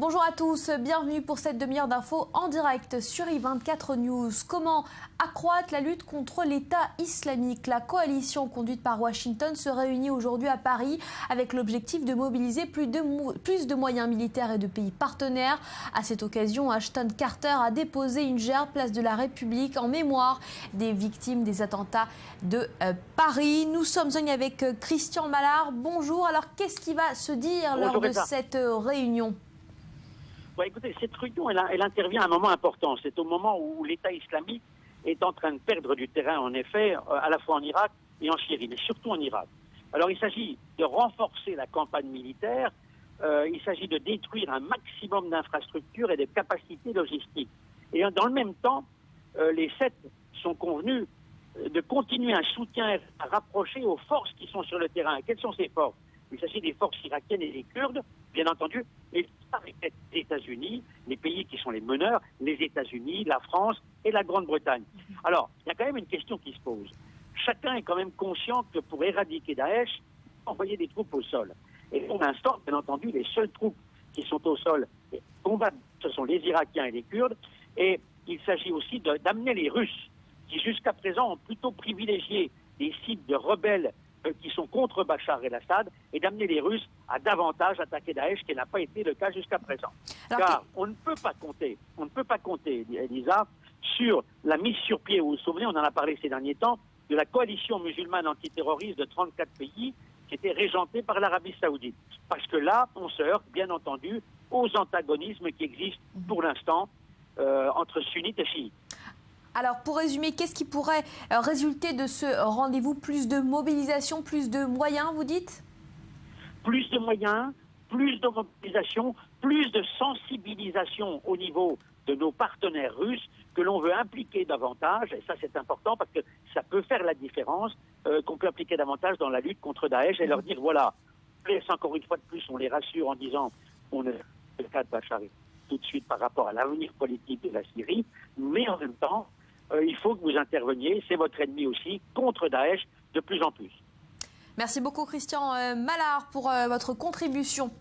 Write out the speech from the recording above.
Bonjour à tous, bienvenue pour cette demi-heure d'infos en direct sur I24 News. Comment accroître la lutte contre l'État islamique? La coalition conduite par Washington se réunit aujourd'hui à Paris avec l'objectif de mobiliser plus de moyens militaires et de pays partenaires. À cette occasion, Ashton Carter a déposé une gerbe place de la République en mémoire des victimes des attentats de Paris. Nous sommes en ligne avec Christian Mallard. Bonjour, alors qu'est-ce qui va se dire lors de cette réunion? Bon, écoutez, cette réunion, elle intervient à un moment important. C'est au moment où l'État islamique est en train de perdre du terrain, en effet, à la fois en Irak et en Syrie, mais surtout en Irak. Alors, il s'agit de renforcer la campagne militaire, il s'agit de détruire un maximum d'infrastructures et de capacités logistiques. Et dans le même temps, les sept sont convenus de continuer un soutien à rapprocher aux forces qui sont sur le terrain. Quelles sont ces forces? Il s'agit des forces irakiennes et des Kurdes, bien entendu, et les États-Unis, les pays qui sont les meneurs, les États-Unis, la France et la Grande-Bretagne. Alors, il y a quand même une question qui se pose. Chacun est quand même conscient que pour éradiquer Daesh, il faut envoyer des troupes au sol. Et pour l'instant, bien entendu, les seules troupes qui sont au sol et combattent, ce sont les Irakiens et les Kurdes. Et il s'agit aussi d'amener les Russes, qui jusqu'à présent ont plutôt privilégié des sites de rebelles qui sont contre Bachar el-Assad, et d'amener les Russes à davantage attaquer Daesh, ce qui n'a pas été le cas jusqu'à présent. Car on ne peut pas compter, Elisa, sur la mise sur pied, vous vous souvenez, on en a parlé ces derniers temps, de la coalition musulmane antiterroriste de 34 pays qui était régentée par l'Arabie Saoudite. Parce que là, on se heurte, bien entendu, aux antagonismes qui existent pour l'instant entre sunnites et chiites. Alors, pour résumer, qu'est-ce qui pourrait résulter de ce rendez-vous? Plus de mobilisation, plus de moyens, vous dites? Plus de moyens, plus de mobilisation, plus de sensibilisation au niveau de nos partenaires russes que l'on veut impliquer davantage, et ça c'est important parce que ça peut faire la différence, qu'on peut impliquer davantage dans la lutte contre Daesh et leur dire voilà, encore une fois de plus, on les rassure en disant on est le cas de Bachar tout de suite par rapport à l'avenir politique de la Syrie, mais en même temps, il faut que vous interveniez, c'est votre ennemi aussi, contre Daesh de plus en plus. Merci beaucoup Christian Mallard pour votre contribution.